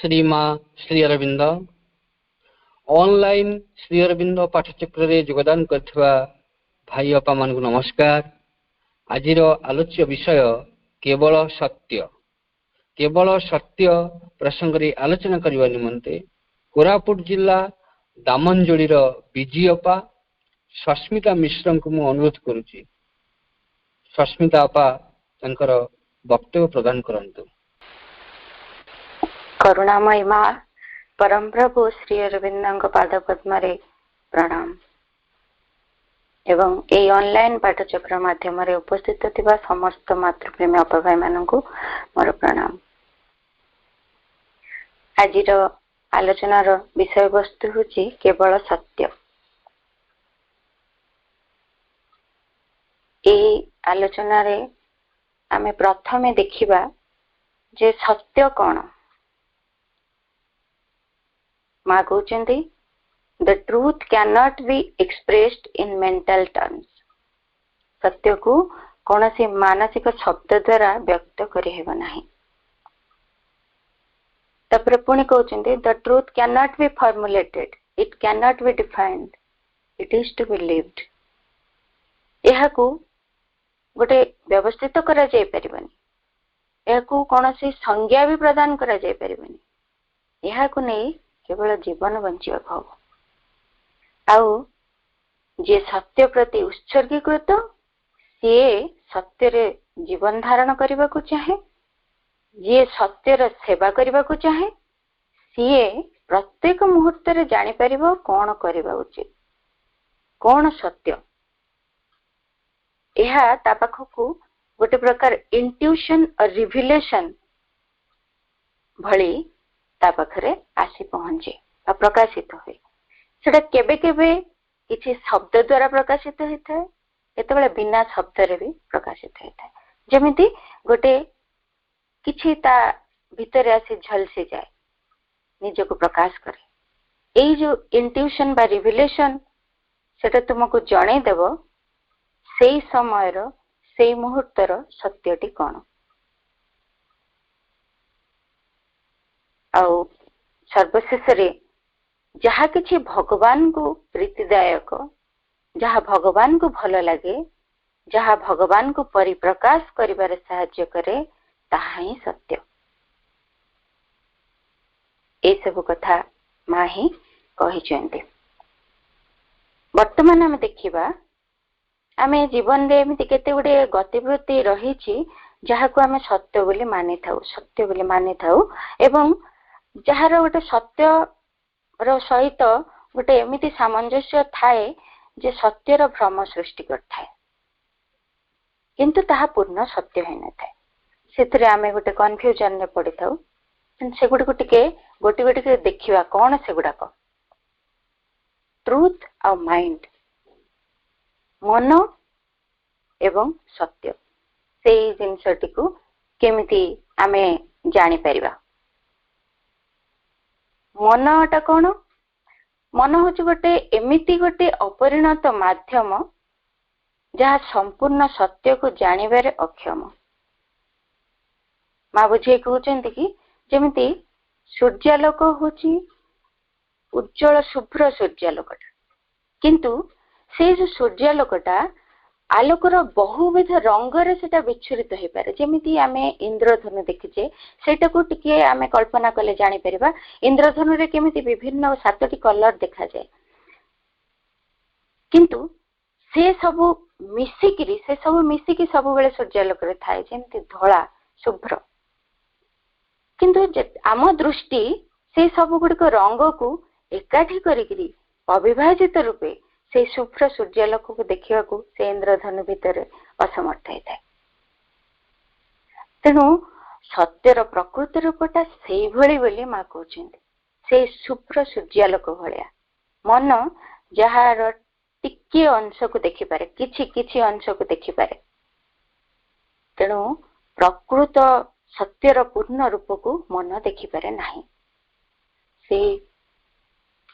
श्री माँ श्री अरविंद ऑनलाइन श्री अरविंद पाठचक्र रे योगदान करथिबा भाई अपा मान नमस्कार। आजिर आलोच्य विषय केवल सत्य। केवल सत्य प्रसंग रे आलोचना करबा निमंते कोरापुट जिला दामनजोड़ीर विजी अपा सस्मिता मिश्र को मु अनुरोध करुछि। सस्मिता अपा तंकर वक्तव्य प्रदान करंतु। करुणामयी माँ परम प्रभु श्री अरविंद पाद पद्म प्रणाम एवं ए ऑनलाइन पाठचक्र माध्यम उपस्थित थिबा समस्त मातृप्रेमी अपभाई मानकु मोर प्रणाम। आजिर आलोचनार विषय वस्तु होची केवल सत्य। ए आलोचना रे आमे प्रथमे देखिबा जे सत्य कौन। माँ कहते the truth cannot be expressed in mental terms। सत्य को कौन सी मानसिक शब्द द्वारा व्यक्त करि हेबो नाही। तपर पुणी कहते the truth cannot be formulated, it cannot be defined, it is to be lived। यह को गोटे व्यवस्थित करा जाय परिबनी, यह को कौन सी संज्ञा भी प्रदान करा जाय परिबनी। यह को नहीं केवल जीवन बंचिया हब। आउ जे सत्य प्रति उत्सर्गीकृत सी सत्य रे जीवन धारण करने को चाहे, जे सत्यर सेवा करने को चाहे सी प्रत्येक मुहूर्त रे जानी परिबो कौन करबा उचित, कौन सत्य। यह ता पाखकु गोटे प्रकार इंट्यूशन और रिविलेशन भली ता पाखरे आसी पहुंचे आ प्रकाशित होए। सेटा केबे केबे किछि शब्द द्वारा प्रकाशित होता है, केतेबेले बिना शब्द रे भी प्रकाशित होता है। जेमिति गोटे किछि ता भीतर आसी झलसी जाए, निज को प्रकाश करे। एई जो इंट्यूशन बा रिविलेशन सेटा तुमको जणे देबो सेई समयर सेई मुहूर्तर सत्यटी कोन। आउ सर्वशेष रे जहा किछि भगवान को प्रीतिदायक, जहा भगवान को भल लगे, जहा भगवान को परिप्रकाश करिबार सहाय्य करे ताहा ही सत्य। ए सब कथा माँ ही कहिसेंती। वर्तमान आमे देखिबा आमे जीवन रे एमिति केते गुडे गतिविधि रहिछि जहा को आमे सत्य बोली मानि थाउ, सत्य बोली मानि थाउ एवं जहार गोटे सत्य रो सहित गोटे एमिति सामंजस्य थाए जे सत्यर भ्रम सृष्टि करथाए, किंतु ताहा पूर्ण सत्य है न थाए। सेथरे आमे गोटे कन्फ्यूजन ने पड़ी थाउ। से गुडी को टिके गोटी गोटी के देखिबा कोन से गुडा को ट्रुथ और माइंड, मन एवं सत्य, सेई जिनसटी को केमिति आमे जानि परिबा। मनटा कौन? मन हूँ गोटे एमिति गोटे अपरिणत माध्यम जहाँ संपूर्ण सत्य को जानिबारे अक्षम। माँ बुझे कहते कि जमिति सूर्यालोक होची उज्जवल शुभ्र सूर्यालोकटा, किंतु से जो सूर्यालोकटा आलोकर बहुविध रंगरे सेटा विच्छुरित हो पारे। जेमिति आमे इंद्रधनु देखिचे सेटा को टिके आमे कल्पना कले जानि परिबा इंद्रधनु रे केमिति विभिन्न 7टी कलर देखा जाए, किंतु से सब मिसिकी सब बेले सूर्यालोक रे थाए जेमिति धला शुभ्र। किंतु आम दृष्टि से सब गुडिक रंग को एकाठी करिकरी अविभाजित रूपे से शुभ्र सूर्यालोक को देखा से इंद्रधनु भितर असमर्थ होता है। तेणु सत्यर प्रकृत रूपटा से भली बोली माँ कहते से शुभ्र सूर्यालोक भाया मन जार टिके अंश को देखिपारे, किछि अंश को देखिपारे। तेणु प्रकृत सत्यर पूर्ण रूप को मन देखिपारे नाही।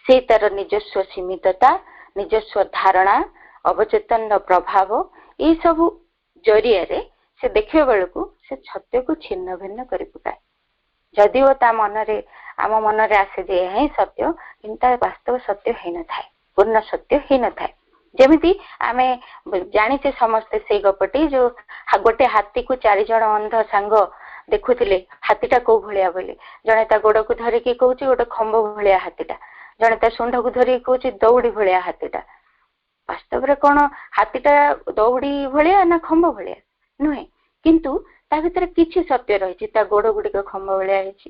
से तार निजस्व सीमितता, निजस्व धारणा, अवचेतन प्रभाव ये सब जरिया रे से देखिबा बेलकु से सत्य को छिन्न भिन्न करि पकाए। जदिओ ता मन रे आम मन रे आसे जे यही सत्य किंतु वास्तव सत्य है न थाए पूर्ण सत्य है न थाए जेमिति आमे जानिचे समस्ते से गपटी जो गोटे हाथी को 4 जण अंध सांग देखुथिले हाथीटा को भलिया बोली जणे ता गोड़ को धरिकी कहूची गोटे खंभ भलिया हाथीटा जणे ता सुंढ को धरिकी कहूची दौड़ी भलिया हाथीटा वास्तव रे कोन हाथीटा दौड़ी भलिया ना खंभ भलिया नुहे किंतु ता भीतर किछि सत्य रहिछि ता गोड़ गुडी को खंभ भलिया हिछि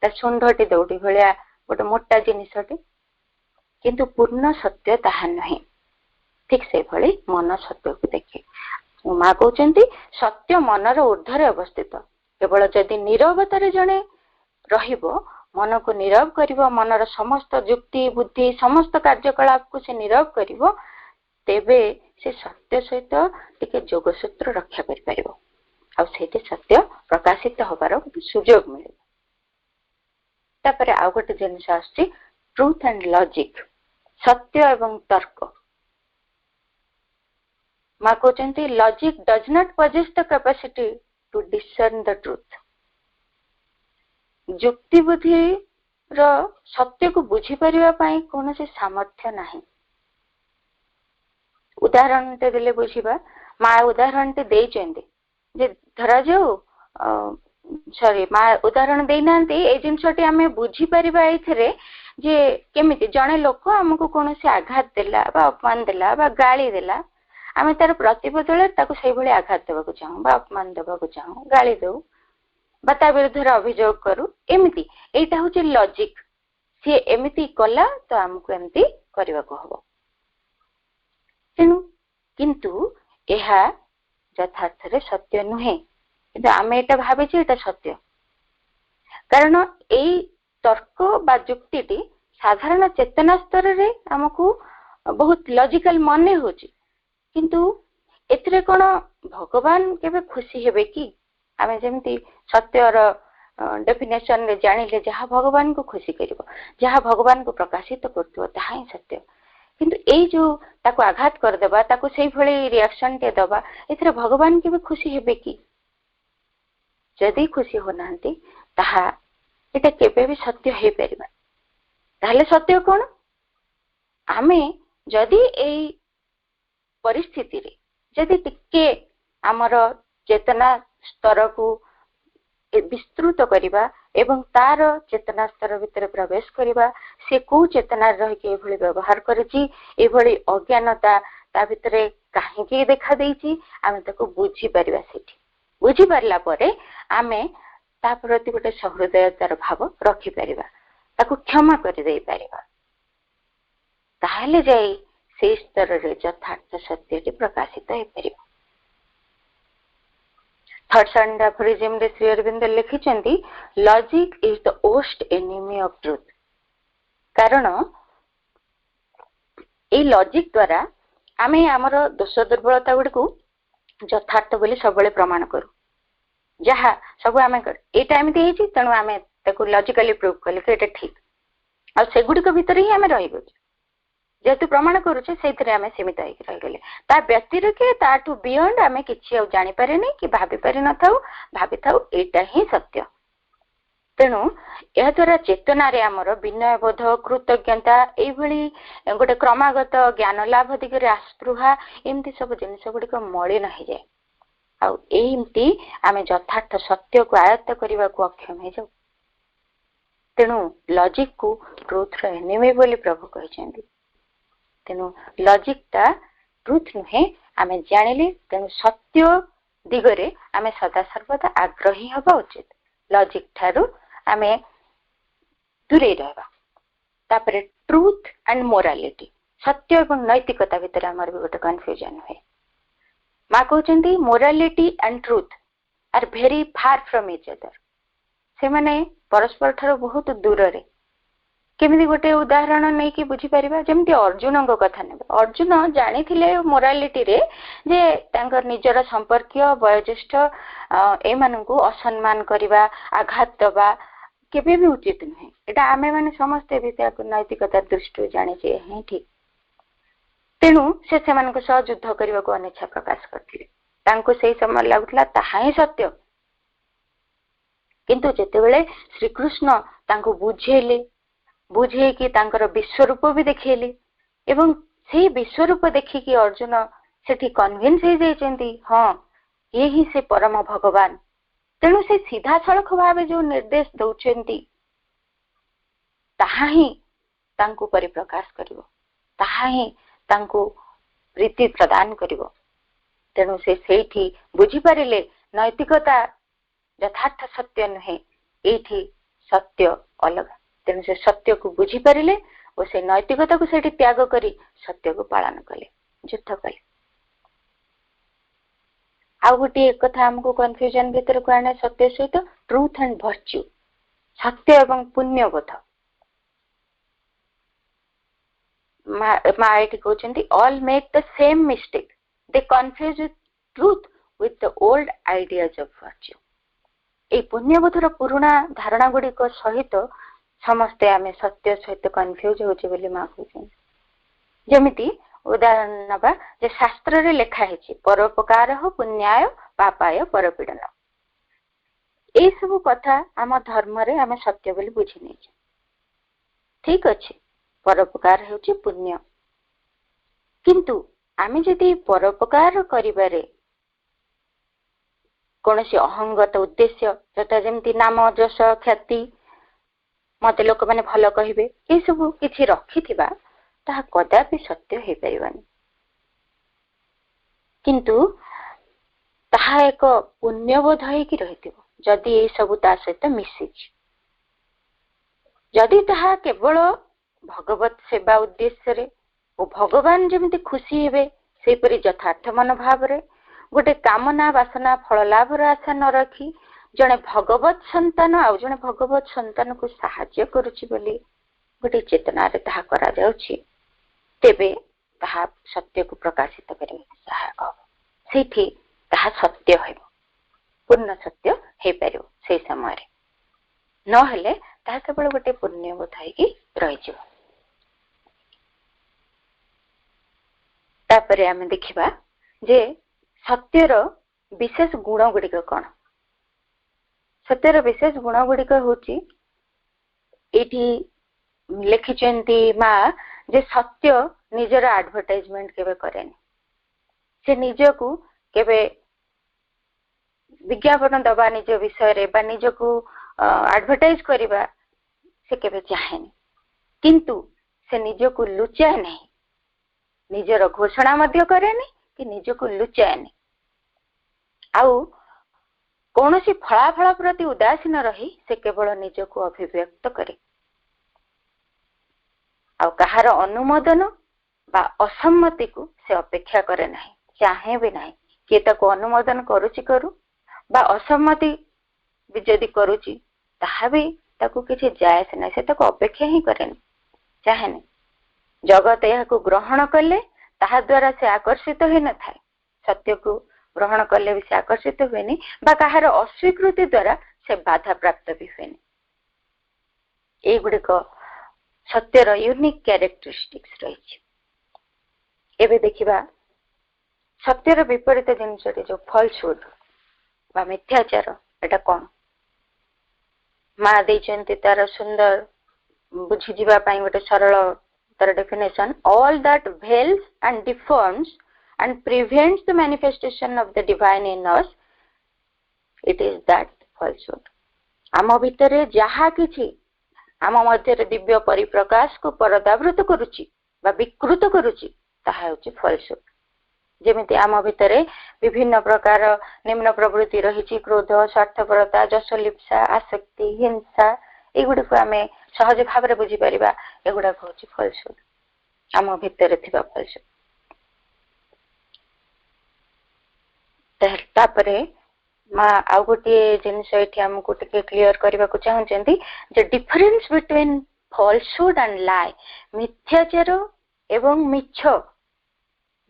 ता सुंढटी दौड़ी भलिया गोटे मोटा जिनिसटी किंतु पूर्ण सत्य ताहा नहे ठीक से भली मन सत्य को देखे माँ कहते सत्य मनर ऊर्ध्वर अवस्थित केवल जदि नीरवतार जड़े मन को नीरव करिवो मनर समस्त युक्ति बुद्धि समस्त कार्यकलाप को से नीरव करिवो तेबे से सत्य सहित टिके जोगसूत्र रक्षा करि परिवो आ सेते सत्य प्रकाशित होबार सुयोग मिले तापर आ गोटे जिनिस आछि ट्रूथ एंड लॉजिक सत्य एवं तर्क माँ कहते logic does not possess the capacity to discern the truth युक्ति बुद्धि रो सत्य को बुझी परिवा पाई कौन से सामर्थ्य नहीं उदाहरण ते देले बुझीबा माँ उदाहरण ते देई चंदी जे धरा जाऊ सॉरी माँ उदाहरण देई नांती ए जिंसटी हमें बुझी परिबा एथरे जे केमिति जणे लोक हमको कौन से आघात देला बा अपमान देला बा गाली देला आमे तार प्रतिबदले ताको सही भली आघात देबाको चाहू बा अपमान देबाको चाहू गाली देऊ बा ता विरुद्ध अभियोग करू एमिति एटा होचे लॉजिक सी एमिति कला तो हमको एमिति करबाको हबो तेनु किंतु एहा यथार्थ रे सत्य नुहे किंतु आमे एटा भाबे जे एटा सत्य कारण एई तर्क बा युक्तिटी साधारण चेतना स्तर रे हमको बहुत लॉजिकल माने होची किंतु एथरे कोन भगवान केबे खुशी हेबे कि आमे जेमती सत्यर डेफिनेशन रे जानिले जहा भगवान को खुशी करिवो जहा भगवान को प्रकाशित करतो ताहा ही सत्य किंतु एई जो ताको आघात कर देबा ताको सेही भली रिएक्शन के दबा एथरे भगवान केबे खुशी हेबे कि जदी खुशी होनांती ताहा एटा केबे भी सत्य हे परिबा ताहले सत्य कोन आमे जदी एई परिस्थिति रे जदि टिके आमर चेतना स्तर को विस्तृत करिबा एवं तार चेतना स्तर भितर प्रवेश करिबा से को चेतना रह के एभली व्यवहार करिछि एभली अज्ञानता ता भितर काहे के देखा देछि आमे ताको बुझी परिबा सेठी बुझी परला परे आमे ता प्रति गोटे सहृदयतार भाव रखि परिबा ताको क्षमा करि देई परिबा ताहले जाई से स्तर रे यथार्थ सत्य प्रकाशित हो परिबा थॉट्स एंड अफोरिज्म रे श्री अरविंद लिखिचंती logic is the worst enemy of truth कारण ए लॉजिक द्वारा आमे हमर दोष दुर्बलता गुडी को यथार्थ बोली सबले प्रमाण करू जहा सब आमे कर ए टाइम दे हेची तणु आमे ताको लॉजिकली प्रूव कले कि एटा ठीक आ से गुडी को भीतर ही आमे रहिबो जेतु प्रमाण करूचे सेथरे आमे सीमित होई रहि गेले ता व्यक्ति के ताठू बियॉन्ड आमे किछि जानि पारे नै कि भाबी पारे न थाउ भाबी थाउ एटा ही सत्य तेणु यह द्वारा चेतना रे हमर विनय बोध कृतज्ञता एई भली गोटे क्रमागत ज्ञान लाभ दिगरे आस्पृहा एमती सब जिनिस गुडी को मळि नहि जाय आ एमती आमे यथार्थ सत्य को आयत्त करबा को अक्षम हे जाऊ तेणु लॉजिक को ट्रुथ रे एनिमी बोली प्रभु कहछन्ती तेणु लॉजिक ता ट्रुथ नुहे आमे जानिले तेणु सत्य दिगरे आमे सदा सर्वदा आग्रही हबा उचित लॉजिक थारु आमे दूरे रहबा तापरे ट्रुथ एंड मोरालिटी सत्य एवं नैतिकता भितर हमर भी गोटे कंफ्यूजन है माँ कहते morality and truth are very far from each other से माने परस्पर ठारो बहुत दूर रे केमिति गोटे उदाहरण नै कि बुझी परिबा जेमति अर्जुन को कथा ने अर्जुन जानि थिले मोरालिटी रे जे तांकर निजर संपर्कीय वयोज्येष्ठ ए माननकु असम्मान करिबा आघात दबा केबे भी उचित नै एटा आमे माने समस्त विद्या को नैतिकता दृष्टि जानि जे हे ठीक तेणु से सेमानक सह युद्ध करबा को अनिच्छा प्रकाश करथिले तांको सेही समय लागुतला ताहा ही सत्य किंतु जेते बेले श्री कृष्ण ତାଙ୍କୁ ବୁଝେଇଲେ, ବୁଝେଇକି ତାଙ୍କର ବିଶ୍ୱରୂପ ବି ଦେଖେଇଲେ ଏବଂ ସେଇ ବିଶ୍ୱରୂପ ଦେଖିକି ଅର୍ଜୁନ ସେଠି କନଭିନ୍ସ ହେଇଯାଇଛନ୍ତି, ହଁ ଇଏ ହିଁ ସେ ପରମ ଭଗବାନ। ତେଣୁ ସେ ସିଧାସଳଖ ଭାବେ ଯୋଉ ନିର୍ଦ୍ଦେଶ ଦଉଛନ୍ତି ତାହା ହିଁ ତାଙ୍କୁ ପରିପ୍ରକାଶ କରିବ, ତାହା ହିଁ ତାଙ୍କୁ ପ୍ରୀତି ପ୍ରଦାନ କରିବ। ତେଣୁ ସେ ସେଇଠି ବୁଝିପାରିଲେ ନୈତିକତା ଯଥାର୍ଥ ସତ୍ୟ ନୁହେଁ, ଏଇଠି ସତ୍ୟ ଅଲଗା। ତେଣୁ ସେ ସତ୍ୟକୁ ବୁଝିପାରିଲେ ଓ ସେ ନୈତିକତାକୁ ସେଠି ତ୍ୟାଗ କରି ସତ୍ୟକୁ ପାଳନ କଲେ, ଯୁଦ୍ଧ କଲେ। ଆଉ ଗୋଟିଏ କଥା ଆମକୁ କନଫ୍ୟୁଜନ ଭିତରକୁ ଆଣେ ସତ୍ୟ ସହିତ, ଟ୍ରୁଥ ଆଣ୍ଡ ଭର୍ଚ୍ୟୁ, ସତ୍ୟ ଏବଂ ପୁଣ୍ୟବୋଧ। ମା ଏଠି କହୁଛନ୍ତି all make the same mistake, they confuse truth with the old ideas of virtue. ଏଇ ପୁଣ୍ୟବୋଧର ପୁରୁଣା ଧାରଣା ଗୁଡିକ ସହିତ ସମସ୍ତେ ଆମେ ସତ୍ୟ ସହିତ କନଫ୍ୟୁଜ ହଉଛେ ବୋଲି ମା କହୁଛନ୍ତି। ଯେମିତି ଉଦାହରଣ ନବା, ଯେ ଶାସ୍ତ୍ରରେ ଲେଖା ହେଇଛି ପରୋପକାର ପୁଣ୍ୟାୟ ପାପାୟ ପରପୀଡ଼ନ। ଏଇ ସବୁ କଥା ଆମ ଧର୍ମରେ ଆମେ ସତ୍ୟ ବୋଲି ବୁଝି ନେଇଛେ, ଠିକ ଅଛି, ପରୋପକାର ହେଉଛି ପୁଣ୍ୟ। କିନ୍ତୁ ଆମେ ଯଦି ପରୋପକାର କରିବାରେ କୌଣସି ଅହଙ୍ଗତ ଉଦ୍ଦେଶ୍ୟ, ଯଥା ଯେମିତି ନାମ ଯଶ ଖ୍ୟାତି, ମତେ ଲୋକମାନେ ଭଲ କହିବେ, ଏସବୁ କିଛି ରଖିଥିବା, ତାହା କଦାପି ସତ୍ୟ ହେଇପାରିବନି। କିନ୍ତୁ ତାହା ଏକ ପୁଣ୍ୟବୋଧ ହେଇକି ରହିଥିବ ଯଦି ଏଇ ସବୁ ତା ସହିତ ମିଶିଛି। ଯଦି ତାହା କେବଳ ଭଗବତ ସେବା ଉଦ୍ଦେଶ୍ୟରେ ଓ ଭଗବାନ ଯେମିତି ଖୁସି ହେବେ ସେହିପରି ଯଥାର୍ଥ ମନୋଭାବରେ, ଗୋଟେ କାମନା ବାସନା ଫଳ ଲାଭର ଆଶା ନ ରଖି ଜଣେ ଭଗବତ ସନ୍ତାନ ଆଉ ଜଣେ ଭଗବତ ସନ୍ତାନକୁ ସାହାଯ୍ୟ କରୁଛି ବୋଲି ଗୋଟେ ଚେତନାରେ ତାହା କରାଯାଉଛି, ତେବେ ତାହା ସତ୍ୟକୁ ପ୍ରକାଶିତ କରିବାକୁ ସହାୟକ ହେବ। ସେଇଠି ତାହା ସତ୍ୟ ହେବ, ପୂର୍ଣ୍ଣ ସତ୍ୟ ହେଇପାରିବ ସେଇ ସମୟରେ। ନହେଲେ ତାହା କେବଳ ଗୋଟେ ପୁଣ୍ୟବୋଧ ହେଇକି ରହିଯିବ। ତାପରେ ଆମେ ଦେଖିବା ଯେ ସତ୍ୟର ବିଶେଷ ଗୁଣ ଗୁଡିକ କଣ। ସତ୍ୟର ବିଶେଷ ଗୁଣ ଗୁଡିକ ହଉଛି, ଏଇଠି ଲେଖିଛନ୍ତି ମା ଯେ ସତ୍ୟ ନିଜର ଆଡଭର୍ଟାଇଜମେଣ୍ଟ କେବେ କରେନି। ସେ ନିଜକୁ କେବେ ବିଜ୍ଞାପନ ଦବା ନିଜ ବିଷୟରେ ବା ନିଜକୁ ଆଡଭର୍ଟାଇଜ କରିବା ସେ କେବେ ଚାହେଁନି। କିନ୍ତୁ ସେ ନିଜକୁ ଲୁଚାଏ ନାହିଁ, ନିଜର ଘୋଷଣା ମଧ୍ୟ କରେନି କି ନିଜକୁ ଲୁଚାଏନି। ଆଉ କୌଣସି ଫଳାଫଳ ପ୍ରତି ଉଦାସୀନ ରହି ସେ କେବଳ ନିଜକୁ ଅଭିବ୍ୟକ୍ତ କରେ। ଆଉ କାହାର ଅନୁମୋଦନ ବା ଅସମ୍ମତିକୁ ସେ ଅପେକ୍ଷା କରେ ନାହିଁ, ଚାହେଁ ବି ନାହିଁ। କିଏ ତାକୁ ଅନୁମୋଦନ କରୁଛି କରୁ ବା ଅସମ୍ମତି ବି ଯଦି କରୁଛି ତାହା ବି ତାକୁ କିଛି ଯାଏସ ନାହିଁ, ସେ ତାକୁ ଅପେକ୍ଷା ହିଁ କରେନି, ଚାହେଁନି। ଜଗତ ଏହାକୁ ଗ୍ରହଣ କଲେ ତାହା ଦ୍ୱାରା ସେ ଆକର୍ଷିତ ହୋଇନଥାଏ, ସତ୍ୟକୁ ଗ୍ରହଣ କଲେ ବି ସେ ଆକର୍ଷିତ ହୁଏନି, ବା କାହାର ଅସ୍ୱୀକୃତି ଦ୍ୱାରା ସେ ବାଧା ପ୍ରାପ୍ତ ବି ହୁଏନି। ଏଇଗୁଡିକ ସତ୍ୟର ୟୁନିକ୍ କ୍ୟାରେକ୍ଟରିଷ୍ଟିକ୍ସ ରହିଛି। ଏବେ ଦେଖିବା ସତ୍ୟର ବିପରୀତ ଜିନିଷଟି ଯୋଉ ଫଲସୁଡ ବା ମିଥ୍ୟାଚାର, ଏଟା କଣ? ମା ଦେଇଛନ୍ତି ତାର ସୁନ୍ଦର ବୁଝିଯିବା ପାଇଁ ଗୋଟେ ସରଳ ତାର definition, all that veils and deforms and prevents the manifestation of the divine in us, it is that falsehood. ଆମ ଭିତରେ ଯାହା କିଛି ଆମ ମଧ୍ୟରେ ଦିବ୍ୟ ପରିପ୍ରକାଶକୁ ପରଦାବୃତ କରୁଛି ବା ବିକୃତ କରୁଛି ତାହା ହେଉଛି ଫଲସୁଡ। ଯେମିତି ଆମ ଭିତରେ ବିଭିନ୍ନ ପ୍ରକାର ନିମ୍ନ ପ୍ରବୃତ୍ତି ରହିଛି, କ୍ରୋଧ, ସ୍ୱାର୍ଥପରତା, ଯଶଲିପ୍ସା, ଆସକ୍ତି, ହିଂସା, ଏଗୁଡିକୁ ଆମେ ସହଜ ଭାବରେ ବୁଝିପାରିବା। ଏଗୁଡାକ ହେଉଛି ଫଲସୁଡ, ଆମ ଭିତରେ ଥିବା ଫଲସୁଡ। ତାପରେ ମା ଆଉ ଗୋଟିଏ ଜିନିଷ ଏଠି ଆମକୁ ଟିକେ କ୍ଲିୟର କରିବାକୁ ଚାହୁଁଛନ୍ତି ଯେ ଡିଫରେନ୍ସ ବିଟୱିନ୍ ଫଲସୁଡ ଆଣ୍ଡ ଲାଏ, ମିଥ୍ୟାଚାର ଏବଂ ମିଛ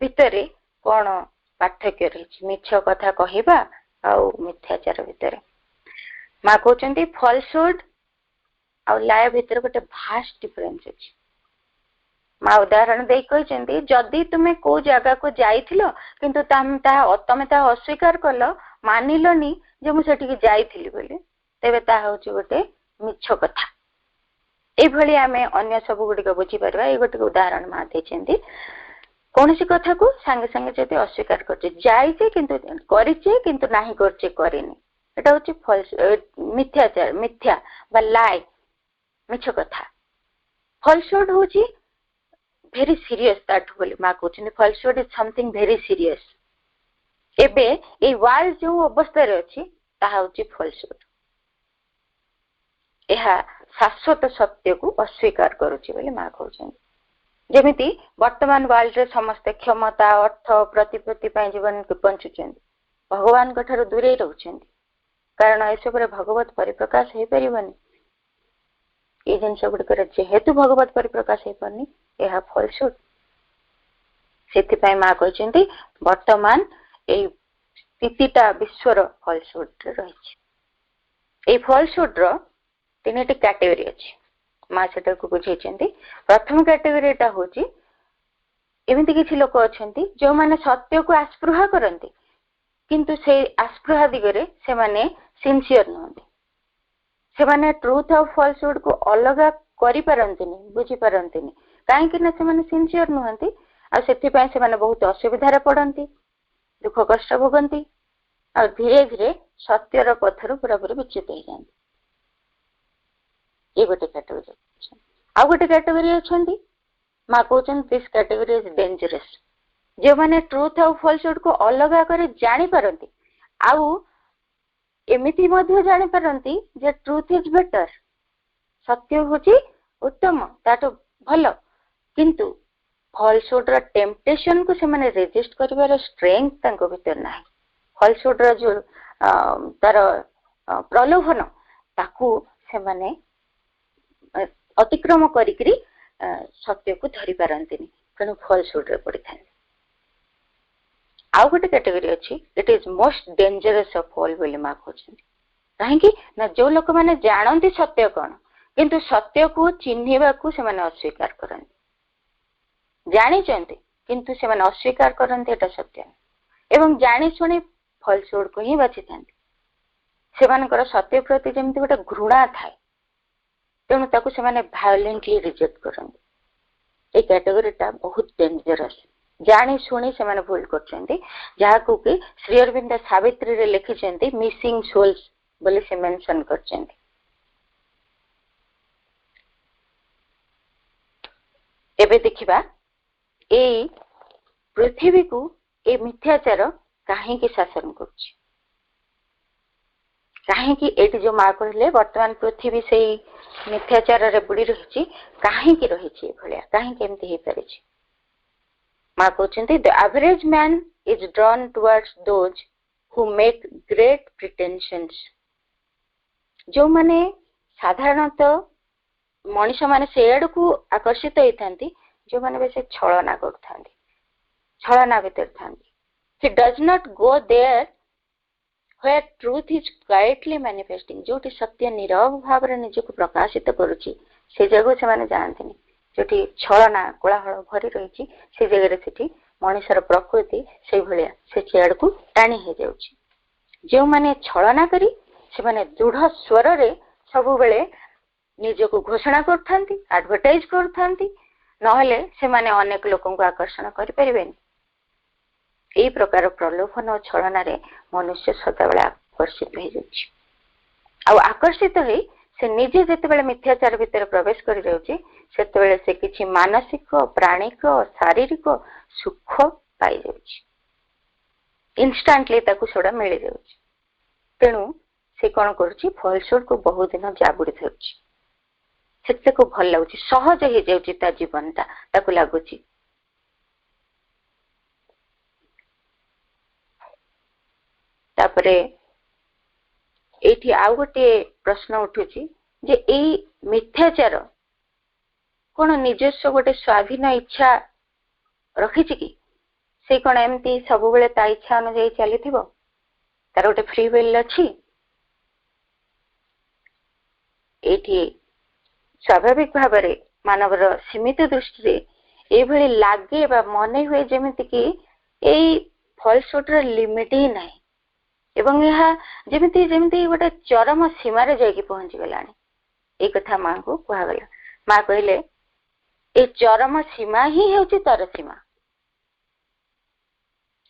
ଭିତରେ କଣ ପାର୍ଥକ୍ୟ ରହିଛି, ମିଛ କଥା କହିବା ଆଉ ମିଥ୍ୟାଚାର ଭିତରେ। ମା କହୁଛନ୍ତି ଫଲସୁଡ ଆଉ ଲାଏ ଭିତରେ ଗୋଟେ ଭାଷ୍ଟ ଡିଫରେନ୍ସ ଅଛି। ମା ଉଦାହରଣ ଦେଇ କହିଛନ୍ତି, ଯଦି ତୁମେ କୋଉ ଜାଗାକୁ ଯାଇଥିଲ କିନ୍ତୁ ତମେ ତାହା ଅସ୍ୱୀକାର କଲ, ମାନିଲନି ଯେ ମୁଁ ସେଠିକି ଯାଇଥିଲି ବୋଲି, ତେବେ ତାହା ହଉଛି ଗୋଟେ ମିଛ କଥା। ଏଇଭଳି ଆମେ ଅନ୍ୟ ସବୁ ଗୁଡ଼ିକ ବୁଝିପାରିବା। ଏଇ ଗୋଟେ ଉଦାହରଣ ମା ଦେଇଛନ୍ତି। କୌଣସି କଥାକୁ ସାଙ୍ଗେ ସାଙ୍ଗେ ଯଦି ଅସ୍ୱୀକାର କରୁଛେ, ଯାଇଛେ କିନ୍ତୁ କରିଛେ କିନ୍ତୁ ନାହିଁ କରୁଛେ କରିନି, ଏଟା ହଉଛି ଫଲସ ମିଥ୍ୟାଚାର, ମିଥ୍ୟା ବା ଲାଏ, ମିଛ କଥା। ଫଲସୁଡ୍ ହଉଛି ଭେରି ସିରିୟସ୍ ତାଠୁ ବୋଲି ମା କହୁଛନ୍ତି। ଫଲସୁଡ୍ ଇଜ ସମଥିଙ୍ଗ ଭେରି ସିରିୟସ୍। ଏବେ ଏଇ ୱାର୍ଲଡ ଯୋଉ ଅବସ୍ଥାରେ ଅଛି ତାହା ହଉଛି ଫଲସୁଡ୍। ଏହା ଶାଶ୍ୱତ ସତ୍ୟକୁ ଅସ୍ୱୀକାର କରୁଛି ବୋଲି ମା କହୁଛନ୍ତି। ଯେମିତି ବର୍ତ୍ତମାନ ୱାର୍ଲଡରେ ସମସ୍ତେ କ୍ଷମତା, ଅର୍ଥ, ପ୍ରତିପତ୍ତି ପାଇଁ ଜୀବନ ବଞ୍ଚୁଛନ୍ତି, ଭଗବାନଙ୍କ ଠାରୁ ଦୂରେଇ ରହୁଛନ୍ତି। କାରଣ ଏସବୁରେ ଭଗବତ ପରିପ୍ରକାଶ ହେଇପାରିବନି। ଏଇ ଜିନିଷ ଗୁଡ଼ିକରେ ଯେହେତୁ ଭଗବତ ପରିପ୍ରକାଶ ହେଇପାରୁନି, ଏହା ଫଲସୁଡ୍। ସେଥିପାଇଁ ମା କହିଛନ୍ତି ବର୍ତ୍ତମାନ ଏଇ ସ୍ଥିତିଟା ବିଶ୍ୱର ଫଲସୁଡ୍ରେ ରହିଛି। ଏଇ ଫଲସୁଡ୍ର 3ଟି କ୍ୟାଟେଗୋରୀ ଅଛି। ମା ସେଟାକୁ ବୁଝେଇଛନ୍ତି। ପ୍ରଥମ କ୍ୟାଟେଗୋରୀଟା ହଉଛି ଏମିତି କିଛି ଲୋକ ଅଛନ୍ତି ଯେଉଁମାନେ ସତ୍ୟକୁ ଆସ୍ପୃହା କରନ୍ତି, କିନ୍ତୁ ସେଇ ଆସ୍ପୃହା ଦିଗରେ ସେମାନେ ସିନସିୟର ନୁହନ୍ତି। ସେମାନେ ଟ୍ରୁଥ ଆଉ ଫଲସୁଡ୍ କୁ ଅଲଗା କରିପାରନ୍ତିନି, ବୁଝିପାରନ୍ତିନି। କାହିଁକି ନା ସେମାନେ ସିନସିୟର ନୁହନ୍ତି, ଆଉ ସେଥିପାଇଁ ସେମାନେ ବହୁତ ଅସୁବିଧାରେ ପଡନ୍ତି, ଦୁଃଖ କଷ୍ଟ ଭୋଗନ୍ତି, ଆଉ ଧୀରେ ଧୀରେ ସତ୍ୟର ପଥରୁ ପୁରାପୁରି ବିଚ୍ୟୁତ ହେଇଯାନ୍ତି। ये गोटे कैटेगरी। आउ गोटे कैटेगरी अछंती मा कहउछन दिस कैटेगरी इज डेंजरस। जे माने ट्रुथ और फॉल्सहुड को अलगा करे जानि परंती, आउ एमिति मध्य जानि परंती जे ट्रुथ इज बेटर, सत्य होची उत्तम, ताटो भलो, किंतु फॉल्सहुड रा टेम्पटेशन को से माने रेजिस्ट करिवार स्ट्रेंथ तांको भीतर नाही। फॉल्सहुड रा जो तार प्रलोभन ताकू से माने अतिक्रम करी सत्य को धरी पारंतिनी, तेणु फॉल्सहुड रे पड़ी थाए। आउ गोटे कैटेगरी अच्छी, it is most dangerous of all बोली मां कहउछन। काहेकि ना जो लोक माने जानନ୍ତି सत्य कोन, किंतु सत्य को चिन्हिबा को से माने अस्वीकार करନ୍ତି। जानि चंती किंतु से माने अस्वीकार करନ୍ତି एटा सत्य, एवं जानि सुनी फॉल्सहुड को ही बाछि थाନ୍ତି। से मानकर सत्य प्रति जेमति गोटे घृणा थाए, तेणु ताकू से माने वायलेंटली रिजेक्ट करନ୍ତି। ए कैटेगरीटा बहुत डेंजरस। जानी शुणी से माने भूल करछन्ती, जाहाकू कि श्री अरविंद सावित्री रे लिखिछन्ती मिसिंग सोल्स बोली से मेंशन करछन्ती। एबे देखिबा ए पृथ्वी को ए मिथ्याचार काहे के शासन करछि। काहे कि एटी जो मां कहले वर्तमान पृथ्वी से मिथ्याचार रे बुड़ी रहिछि, काहे कि रहिछि भलिया, काहे केमति हे परिछि। मां कहउछन्ती the average man is drawn towards those who make great pretensions. जो माने साधारणतः मनुष्य माने से आड़ को आकर्षित होइथांती जो माने बेसे छलना करथांती, छलना भीतर थांती। he does not go there where truth is quietly manifesting। जोटी सत्य नीरव भाव रे निजको प्रकाशित करूची से जगह से माने जानथिनी। जोटी छलना कोलाहल भरी रहिची से जगह रे सेठी मनुष्यर प्रकृति से भलिया से छेड़ को टाणी हे जाउची। जो माने छलना करी से माने दृढ़ स्वर रे सब बेले निजको घोषणा करथांती, एडवर्टाइज करथांती, नहले से माने अनेक लोकन को आकर्षण करि परिबेनी। एई प्रकार प्रलोभन और छलना रे मनुष्य सदाबेला आकर्षित हो जाउची। आ आकर्षित होई से निजे जेतेबेले मिथ्याचार भितर प्रवेश करि रहउची सेतेबेले से किछि मानसिक, प्राणिक, शारीरिक सुख पाई जाउची। इंस्टेंटली ताकू सोडा मिली जाउची। तेणु से कोन करूची फॉल्सहुड को बहुत दिन जाबुड़ी थउची। सेते को भल लागुची, सहज हो जाउची ता जीवनटा ताकू लागुची। तापरे एठी आउ गोटे प्रश्न उठुची जे एई मिथ्याचार कोन निजस्व गोटे स्वाधीन इच्छा रखिछि कि से कोन एमती सब बेले ता इच्छा अनुसार चलीथिबो, तार गोटे फ्री विल अछि। एठी स्वाभाविक भाबरे मानवर सीमित दृष्टि ए भली लागे बा मने हुए जेमिति कि एई फॉल्सहुड र लिमिट ही नाही, एवं यह जेमिति जेमिति गोटे चरम सीमा रे जाई पहुंची गलानी। ए कथा मां को कहगला माँ कहले ए चरम सीमा ही हेउची तर सीमा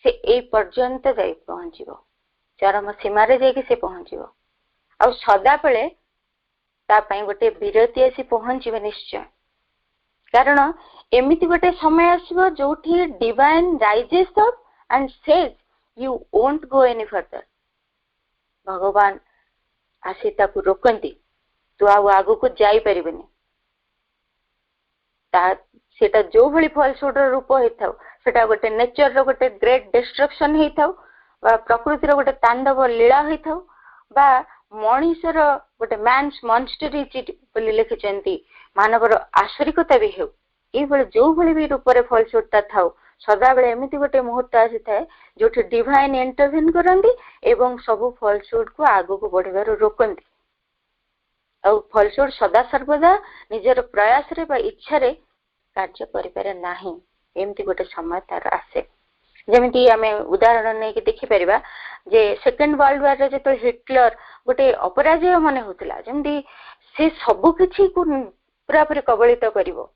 से ए पर्यंत जाई पहुंचीबो चरम सीमा रे जाई से पहुंचीबो आ सदा बेले ता पई गोटे विरति आसी पहुंचीबे निश्चय कारण एमिति गोटे समय आसीबो जोठी divine rises up and says you won't go any further भगवान आसी ताकू रोकंती तू आगु को जाई परिबनी ता सेटा जो भली फलसुड रूप हेथाउ सेटा गोटे नेचर रो गोटे ग्रेट डिस्ट्रक्शन हेथाउ बा प्रकृति रो गोटे तांडव लीला हेथाउ बा मनीषर गोटे मैन्स मॉन्स्टरिटी बोली लिखिचंती मानवर आश्चर्यकता भी हेउ ए बळे जो भली भी रूप रे फलसुडता थाउ सदा बेले एमिति गोटे मुहूर्त आसी थाए जोठी डिवाइन इंटरवेन करंती एवं सबु फलसुड को आगु को बढ़िबार रोकंती और फलसुड सदा सर्वदा निजर प्रयास रे बा इच्छा रे कार्य करि पारे नाही एमिति गोटे समय तार आसे जेमिति आमे उदाहरण नै कि देखि परिबा जे सेकंड वर्ल्ड वार रे जेतो हिटलर गोटे अपराजय माने होतला जेमिति से सब किछि को पूरा पूरी कबलित करिवो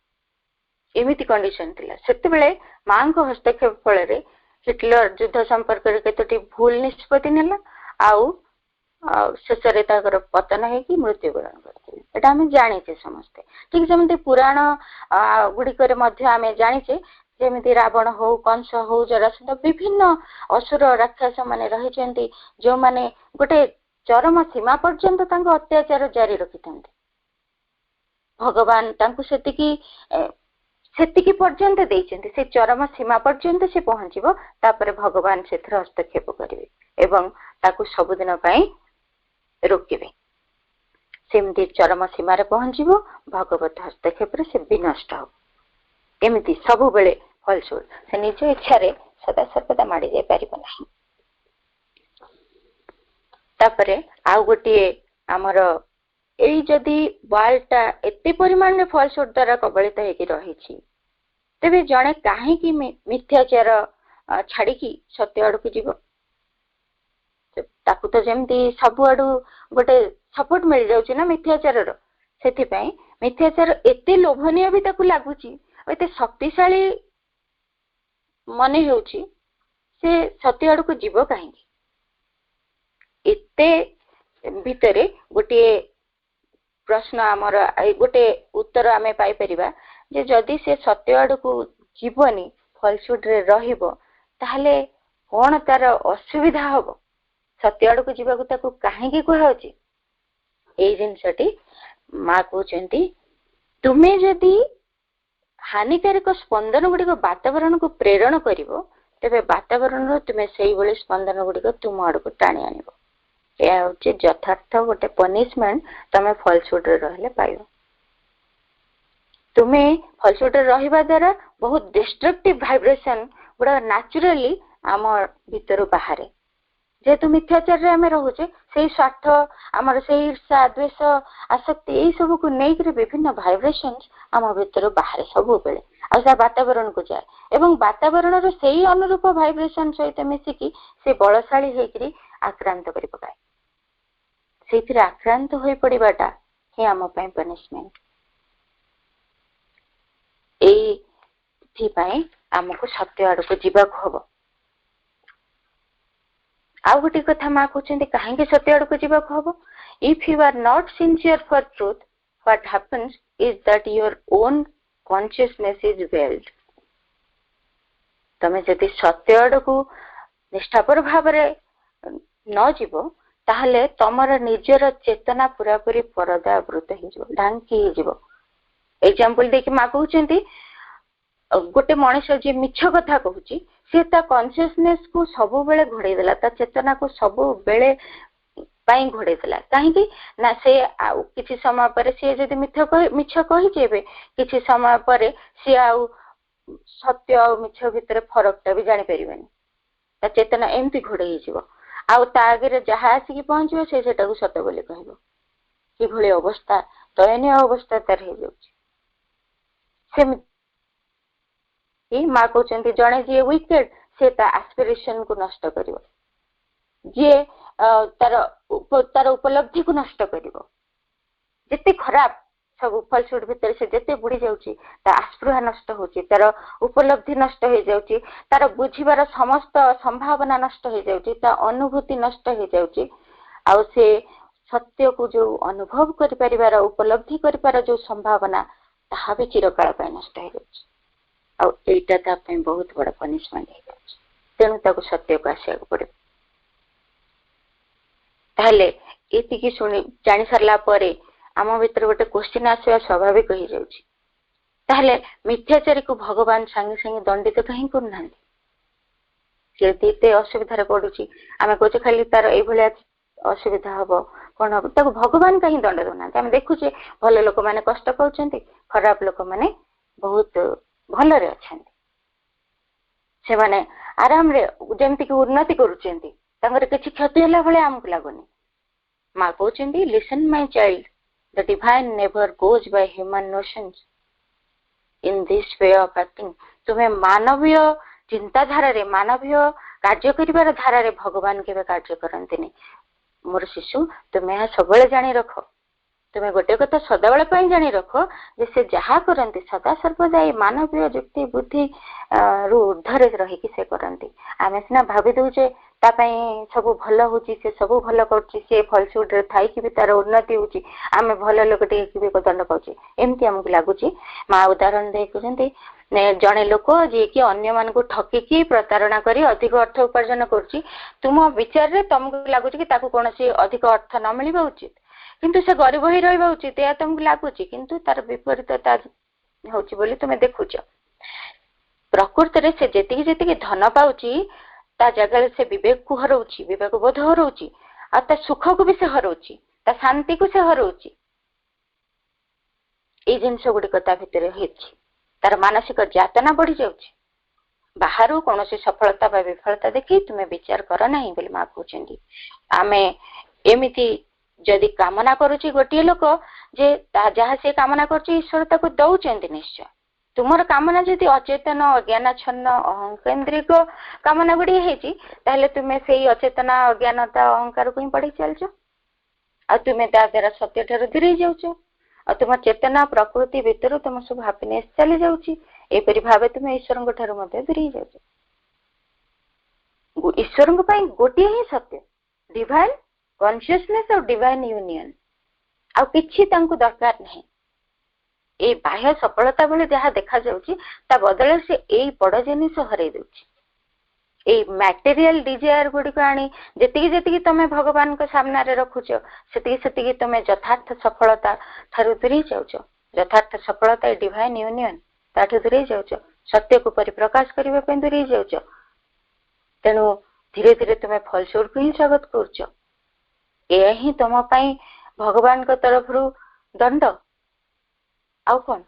एमिति कंडीशन थिला सेते बेले मां को हस्तक्षेप फल रे हिटलर युद्ध संपर्क रे केतोटी भूल निष्पत्ति नेला आउ शेषरे ताकर पतन है कि मृत्युवरण करथिले एटा हम जानिछे समस्ते ठीक जेमिति पुराण गुडिकरे मध्य आमे जानिछे जेमिति रावण हो कंस हो जरासंध विभिन्न असुर राक्षस माने रहिचंती जो माने गोटे चरम सीमा पर्यंत तांको अत्याचार जारी रखिथंती भगवान तांको सेतिकी पर्यंत देइचंती से चरम सीमा पर्यंत से पहुंचीबो तापर भगवान सेथर हस्तक्षेप करिवे एवं ताकू सबुदिन पई रोकिबे सेमती चरम सीमा रे पहुंचीबो भगवत हस्तक्षेप रे से विनष्ट हो एमिति सब बेले फलसुड से निज इच्छा रे सदा सर्वदा माडी जाय परिबो नाही तापरे आउ गोटे हमर एई जदी वालटा एते परिमाण रे फलसुड द्वारा कबलित हेकि रहिछि तबे जणे काहे कि मिथ्याचार छाडी कि सत्य आडू जीव ताकू तो जेमती सब आडू गोटे सपोर्ट मिल जाउछि ना मिथ्याचार रो सेथि पई मिथ्याचार एते लोभनीय भी ताकू लागुछि एते शक्तिशाली मने हेउछि से सत्य आडू को जीव काहे एते भितरे गोटे प्रश्न आमर गोटे उत्तर आमे पाई परिबा जे जदि से सत्य आडू को जीवनी फलसुड रे रहिबो ताहले कोन तार असुविधा हबो सत्य आडू को जीवा को ताकू काहे कि कहउछि एई जिनसटी मां कहउचंती तुमे जदि हानिकारक स्पंदन गुडी को वातावरण को प्रेरण करिवो तबे वातावरण रो तुमे सेई बळे स्पंदन गुडी को तुम आडू को टाणी आनिबो या होचे यथार्थ गोटे पनिशमेंट तमे फलसुड रे रहले पाइबो तुमे फलसुड रे रहिबा द्वारा बहुत डिस्ट्रक्टिव वाइब्रेशन गुडा नेचुरली आम भीतर बाहर जेहेतु मिथ्याचार रे आमे रहुचे सेई स्वार्थ हमर सेई ईर्ष्या द्वेष आसक्ति एई सब को नै कि विभिन्न वाइब्रेशंस आम भीतर बाहर सब बेले आ वातावरण को जाए एवं वातावरण रो सेई अनुरूप वाइब्रेशन सहित मिसी कि से बलशाली हेकरी आक्रांत करि पकाय सेथिर आक्रांत होई पड़िबाटा हे आम पई पनिशमेंट एई थी पई हमको सत्य आड़ को जीवा को हबो आ गोटे कथा मां कहते कहीं सत्य आड़ को जीवा को हबो if you are not sincere for truth what happens is that your own consciousness is veiled तमे जदि सत्य आड़ को निष्ठापर भाव रे न जीवो ताहले तमर निजर चेतना पूरा पूरी परदा आवृत हो ढांकी हो एग्जांपल देखि मां कहउचंती गोटे मनुष्य जे मिछ कथा कहूची से ता कॉन्शियसनेस को सब बेले घोड़े देला ता चेतना को सब बेले पाई घोड़े देला काहे कि ना से किछि समय पर से जदि मिछ कहि जेबे किछि समय पर से सत्य और मिछ भितर फरकटा भी जानि परिबेनी ता चेतना एमती घोड़े हिजिवो आ ता आगे जहा आसी पहुंचबो से सेटा को सत्य बोली कहबो कि भली अवस्था दयनीय अवस्था तार हे जाउची से माँ कहते जड़े जी विकेड से एस्पिरेशन को नष्ट कर तार उपलब्धि को नष्ट कर जिते खराब सब फलसुट भितर से जेते बुड़ी जाउची ता आस्पृहा नष्ट होची तार उपलब्धि नष्ट हो जाउची तार बुझिबार समस्त संभावना नष्ट हो जाउची ता अनुभूति नष्ट हो जाउची आ से सत्य को जो अनुभव करि परिवार उपलब्धि करि पार जो संभावना ताहा भी चिरकाल पे नष्ट हो जाउची आ एटा ता पे बहुत बड़ा पनिशमेंट हो जाउची तेनु ताको सत्य को आसिया पड़े ताहले एतिकी सुनी जानि सरला परे आम भीतर गोटे क्वेश्चन आसवा स्वाभाविक हो जाउची ताहले मिथ्याचारी को भगवान संगे संगे दंडित कहीं करना से असुविधा पड़ुची आम कहे खाली तार ये असुविधा हम कौन हम ताको भगवान कहीं दंड दौना आम देखुचे भल लोक मैंने कष्ट पाँच खराब लोक मैंने बहुत भलरे अच्छा से माने आराम रे जमती की उन्नति करुँच किसी क्षति है भाई आमको लगुनि माँ कहते listen my child the divine never goes by human notions in this way of acting तुम्हें मानवीय चिंताधारा रे मानवीय कार्य करिवार धारा रे भगवान केबे कार्य करंतिनी मोर शिशु तुम्हें सब जानी रख तुम्हें गोटे कथा सदाबेले पई जानी रख जे से जहा करंती सदा सर्वदा मानवीय युक्ति बुद्धि रु ऊर्ध्वरे रही से करंती आमे सिना भाभी दउचे सब भल होची से सब भल करची से फलसुट रे थाई कि भी तार उन्नति होची आमे भल लोक टे कि भी दंड पाउची एमती हमकु लागुची माँ उदाहरण दे कहते जड़े लोक जी कि अन्य मान को ठकिकी प्रतारणा करी अधिक अर्थ उपार्जन करुची तुम विचार रे तुमको लागुची कि ताकू कोनोसी अधिक अर्थ न मिलिबा उचित किंतु से गरीब ही रहिबा उचित या तुमको लागुची किंतु तार विपरीतता होची बोली तुमे देखुछ प्रकृति रे से जेतिकी जेतिकी धन पाउची ता जगह से विवेक को हरउची विवेक बोध हरउची आ ता सुख को भी से हरउची ता शांति को से हरउची ए जिनस गुडी कथा भितर हेछि तार मानसिक यातना बढ़ी जाउची बाहर कौन सफलता बा विफलता देखी तुम्हें विचार कर नहीं बोली माँ कहते आमे एमिति जदि कामना करुची गोटे लोक जे जहाँ से कामना करुची ईश्वर ताको दौचंती निश्चय तुमर कामना जदि अचेतन अज्ञानाच्छन्न अहंकेन्द्रिक कामना गुड़ी है ताहले तुम्हें से अचेतना अज्ञानता अहंकार को ही बढ़ी चलछ आ तुम्हें ता द्वारा सत्य ठार दूरे जाउछ आ तुम चेतना प्रकृति भितर तुम सब हैप्पीनेस चली जाउची एपरि भावे तुम ईश्वर ठार मध्य दूरे जाउछ ईश्वर गोटे ही सत्य डिवाइन कॉन्शियसनेस और डिवाइन यूनियन आ किछि तांको दरकार नहीं ए बाह्य सफलता बेले जहाँ देखा जाउची ता बदले से ए बड़ जिनिस हरई दउची ए मटेरियल डिजायर गुडी को आनी जेतिकी जेतिकी तमे भगवान को सामने रे रखुछ सेतिकी सेतिकी तमे यथार्थ सफलता थारु दूरी जाउछ यथार्थ सफलता डिवाइन यूनियन ताठु दूरी जाउछ सत्य को परिप्रकाश करिवे पे दूरी जाउछ तेनु धीरे धीरे तमे फलस्वरूप ही स्वागत करूछ ए ही तम पई भगवान को तरफ रु दंड आउ कौन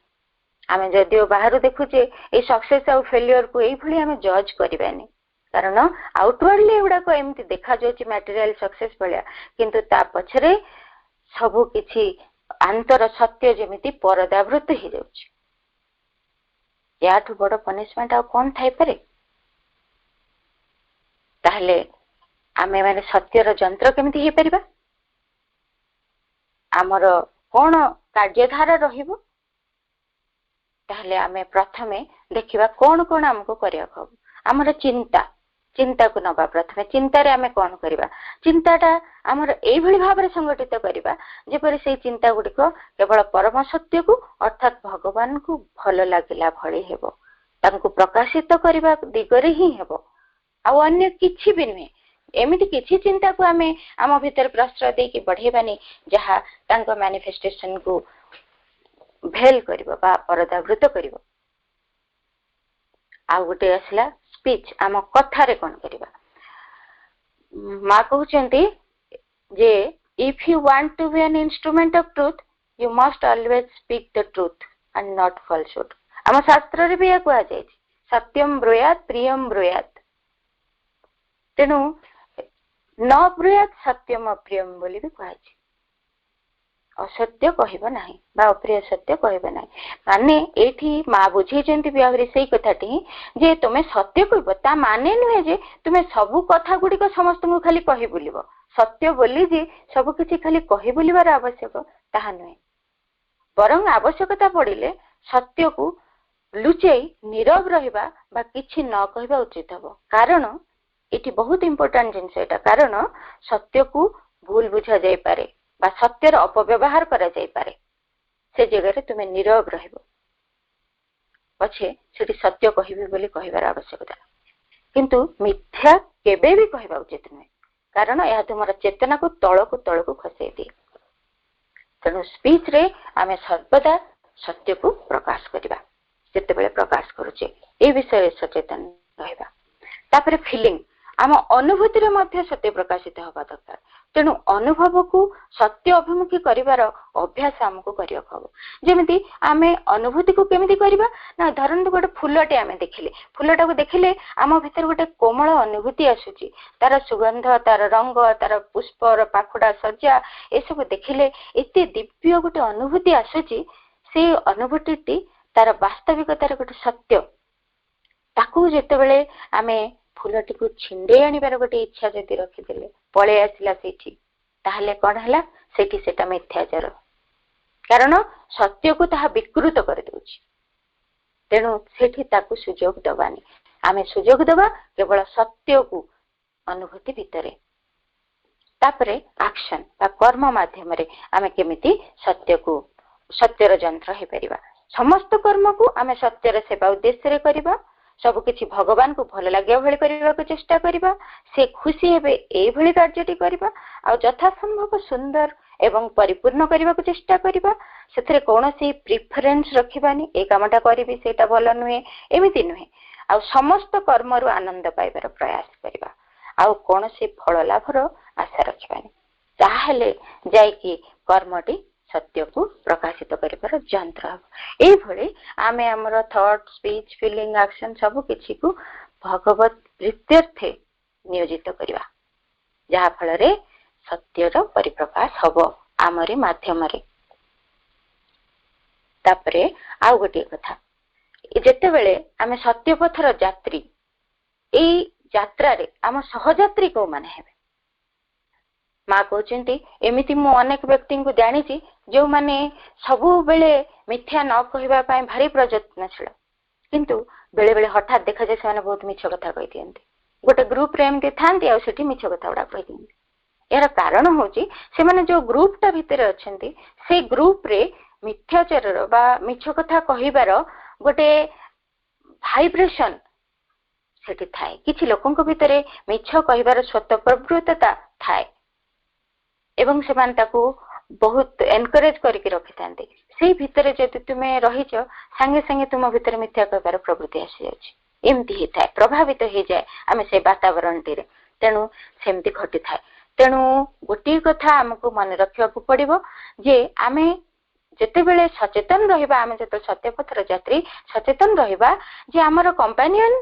आमे जदियो बाहर देखुचे ए सक्सेस आउ फेलियर को एई भली आमे जज करबानी कारण आउटवर्डली एगुड़ा को एमती देखा जाउची मटेरियल सक्सेस भलिया किंतु ता पछरे सब किछि आंतर सत्य जेमिति परदावृत हो जाउची याठु बड़ पनिशमेंट आउ कौन थाई पारे ताहले आमे माने सत्यर जंत्र केमिति हे परिबा आमर कौन कार्यधारा रहिबो ताहले आमे प्रथमे देखिबा कौन कौन हमको करिया खब हमर चिंता को नबा प्रथमे चिंता रे आमे कौन करिबा चिंताटा हमर एई भली भाबरे संगठित करिबा जेपरि से चिंता गुडी को केवल परम सत्य को अर्थात भगवान को भल लागिला भली हेबो तांको प्रकाशित करिबा दिगरे ही हेबो आ अन्य किछि भी नुहे एमिति किछि चिंता को आमे आम भीतर प्रश्रय दे कि बढ़ेबानी जहा तांको मैनिफेस्टेशन को भेल करिबो बा परदावृत करिबो आ गोटे आसला स्पीच आम कथा रे कोन करिबा माँ कहउचंती जे if you want to be an instrument of truth you must always speak the truth and not falsehood आम शास्त्र रे भी या कहा जाय सत्यम ब्रूयात प्रियम ब्रूयात तेनु न ब्रूयात सत्यम अप्रियम बोली भी कहा जाय असत्य कहब नाही बा अप्रिय सत्य कहब नाही माने एठी माँ बुझेचंती बिहावरी सेई कथाटी जे तुमे सत्य कहब ता माने नुहे जे तुमे सब कथा गुडी को समस्त को खाली कहि बुलिबो सत्य बोली जे सब किछि खाली कहि बुलिबार आवश्यक ताहा नुहे ବରଂ ଆବଶ୍ୟକତା ପଡ଼ିଲେ ସତ୍ୟକୁ ଲୁଚେଇ ନୀରବ ରହିବା ବା କିଛି ନ କହିବା ଉଚିତ ହବ। କାରଣ ଏଠି ବହୁତ ଇମ୍ପୋର୍ଟାଣ୍ଟ ଜିନିଷ ଏଇଟା, କାରଣ ସତ୍ୟକୁ ଭୁଲ ବୁଝା ଯାଇପାରେ ବା ସତ୍ୟର ଅପବ୍ୟବହାର କରାଯାଇପାରେ। ସେ ଜାଗାରେ ତୁମେ ନୀରବ ରହିବ, ପଛେ ସେଠି ସତ୍ୟ କହିବି ବୋଲି କହିବାର ଆବଶ୍ୟକତା। କିନ୍ତୁ ମିଥ୍ୟା କେବେ ବି କହିବା ଉଚିତ ନୁହେଁ, କାରଣ ଏହା ତୁମର ଚେତନାକୁ ତଳକୁ ତଳକୁ ଖସେଇ ଦିଏ। ତେଣୁ ସ୍ପିଚରେ ଆମେ ସର୍ବଦା ସତ୍ୟକୁ ପ୍ରକାଶ କରିବା। ଯେତେବେଳେ ପ୍ରକାଶ କରୁଛେ ଏ ବିଷୟରେ ସଚେତନ ରହିବା। ତାପରେ ଫିଲିଂ, ଆମ ଅନୁଭୂତିରେ ମଧ୍ୟ ସତ୍ୟ ପ୍ରକାଶିତ ହେବା ଦରକାର। ତେଣୁ ଅନୁଭବକୁ ସତ୍ୟ ଅଭିମୁଖୀ କରିବାର ଅଭ୍ୟାସ ଆମକୁ କରିବାକୁ ହବ। ଯେମିତି ଆମେ ଅନୁଭୂତିକୁ କେମିତି କରିବା ନା, ଧରନ୍ତୁ ଗୋଟେ ଫୁଲଟେ ଆମେ ଦେଖିଲେ, ଫୁଲଟାକୁ ଦେଖିଲେ ଆମ ଭିତରେ ଗୋଟେ କୋମଳ ଅନୁଭୂତି ଆସୁଛି। ତାର ସୁଗନ୍ଧ, ତାର ରଙ୍ଗ, ତାର ପୁଷ୍ପର ପାଖୁଡା ସଜା ଏସବୁ ଦେଖିଲେ ଏତେ ଦିବ୍ୟ ଗୋଟେ ଅନୁଭୂତି ଆସୁଛି। ସେଇ ଅନୁଭୂତିଟି ତାର ବାସ୍ତବିକତାର ଗୋଟେ ସତ୍ୟ। ତାକୁ ଯେତେବେଳେ ଆମେ ଫୁଲଟିକୁ ଛିଣ୍ଡେଇ ଆଣିବାର ଗୋଟେ ଇଚ୍ଛା ଯଦି ରଖିଦେଲେ, ପଳେଇ ଆସିଲା ସେଇଠି, ତାହେଲେ କଣ ହେଲା? ସେଇଠି ସେଟା ମିଥ୍ୟାଚାର, କାରଣ ସତ୍ୟକୁ ତାହା ବିକୃତ କରିଦଉଛି। ତେଣୁ ସେଠି ତାକୁ ସୁଯୋଗ ଦବାନି। ଆମେ ସୁଯୋଗ ଦେବା କେବଳ ସତ୍ୟକୁ ଅନୁଭୂତି ଭିତରେ। ତାପରେ ଆକ୍ସନ ବା କର୍ମ ମାଧ୍ୟମରେ ଆମେ କେମିତି ସତ୍ୟର ଯନ୍ତ୍ର ହେଇପାରିବା। ସମସ୍ତ କର୍ମକୁ ଆମେ ସତ୍ୟର ସେବା ଉଦ୍ଦେଶ୍ୟରେ କରିବା। ସବୁ କିଛି ଭଗବାନଙ୍କୁ ଭଲ ଲାଗିବା ଭଳି କରିବାକୁ ଚେଷ୍ଟା କରିବା। ସେ ଖୁସି ହେବେ ଏଇଭଳି କାର୍ଯ୍ୟଟି କରିବା। ଆଉ ଯଥାସମ୍ଭବ ସୁନ୍ଦର ଏବଂ ପରିପୂର୍ଣ୍ଣ କରିବାକୁ ଚେଷ୍ଟା କରିବା। ସେଥିରେ କୌଣସି ପ୍ରିଫରେନ୍ସ ରଖିବାନି, ଏ କାମଟା କରିବି ସେଇଟା ଭଲ ନୁହେଁ ଏମିତି ନୁହେଁ। ଆଉ ସମସ୍ତ କର୍ମରୁ ଆନନ୍ଦ ପାଇବାର ପ୍ରୟାସ କରିବା। ଆଉ କୌଣସି ଫଳ ଲାଭର ଆଶା ରଖିବାନି। ତାହେଲେ ଯାଇକି କର୍ମଟି ସତ୍ୟକୁ ପ୍ରକାଶିତ କରିବାର ଯନ୍ତ୍ର ହେବ। ଏଇଭଳି ଆମେ ଆମର ଥଟ୍, ସ୍ପିଚ୍, ଫିଲିଂ, ଆକ୍ସନ ସବୁ କିଛିକୁ ଭଗବତ ପ୍ରୀତ୍ୟର୍ଥେ ନିୟୋଜିତ କରିବା, ଯାହା ଫଳରେ ସତ୍ୟର ପରିପ୍ରକାଶ ହବ ଆମରି ମାଧ୍ୟମରେ। ତାପରେ ଆଉ ଗୋଟିଏ କଥା, ଯେତେବେଳେ ଆମେ ସତ୍ୟ ପଥର ଯାତ୍ରୀ, ଏଇ ଯାତ୍ରାରେ ଆମ ସହଯାତ୍ରୀ କୋଉମାନେ ହେବେ? ମା କହୁଛନ୍ତି, ଏମିତି ମୁଁ ଅନେକ ବ୍ୟକ୍ତିଙ୍କୁ ଜାଣିଛି ଯେଉଁମାନେ ସବୁବେଳେ ମିଥ୍ୟା ନ କହିବା ପାଇଁ ଭାରି ପ୍ରଯତ୍ନଶୀଳ, କିନ୍ତୁ ବେଳେ ବେଳେ ହଠାତ୍ ଦେଖାଯାଏ ସେମାନେ ବହୁତ ମିଛ କଥା କହିଦିଅନ୍ତି। ଗୋଟେ ଗ୍ରୁପରେ ଏମିତି ଥାନ୍ତି ଆଉ ସେଠି ମିଛ କଥା ଗୁଡା କହିଦିଅନ୍ତି। ଏହାର କାରଣ ହଉଛି ସେମାନେ ଯୋଉ ଗ୍ରୁପଟା ଭିତରେ ଅଛନ୍ତି, ସେଇ ଗ୍ରୁପରେ ମିଥ୍ୟାଚାରର ବା ମିଛ କଥା କହିବାର ଗୋଟେ ଭାଇବ୍ରେସନ ସେଠି ଥାଏ। କିଛି ଲୋକଙ୍କ ଭିତରେ ମିଛ କହିବାର ସ୍ୱତଃପ୍ରବୃତ୍ତତା ଥାଏ ଏବଂ ସେମାନେ ତାକୁ ବହୁତ ଏନକରେଜ କରିକି ରଖିଥାନ୍ତି। ସେଇ ଭିତରେ ଯଦି ତୁମେ ରହିଛ, ସାଙ୍ଗେ ସାଙ୍ଗେ ତୁମ ଭିତରେ ମିଥ୍ୟା କହିବାର ପ୍ରବୃତ୍ତି ଆସିଯାଉଛି। ଏମିତି ହେଇଥାଏ, ପ୍ରଭାବିତ ହେଇଯାଏ ଆମେ ସେ ବାତାବରଣଟିରେ। ତେଣୁ ସେମିତି ଘଟିଥାଏ। ତେଣୁ ଗୋଟିଏ କଥା ଆମକୁ ମନେ ରଖିବାକୁ ପଡିବ ଯେ ଆମେ ଯେତେବେଳେ ସଚେତନ ରହିବା, ଆମେ ଯେତେବେଳେ ସତ୍ୟପଥର ଯାତ୍ରୀ ସଚେତନ ରହିବା ଯେ ଆମର କମ୍ପାନିଅନ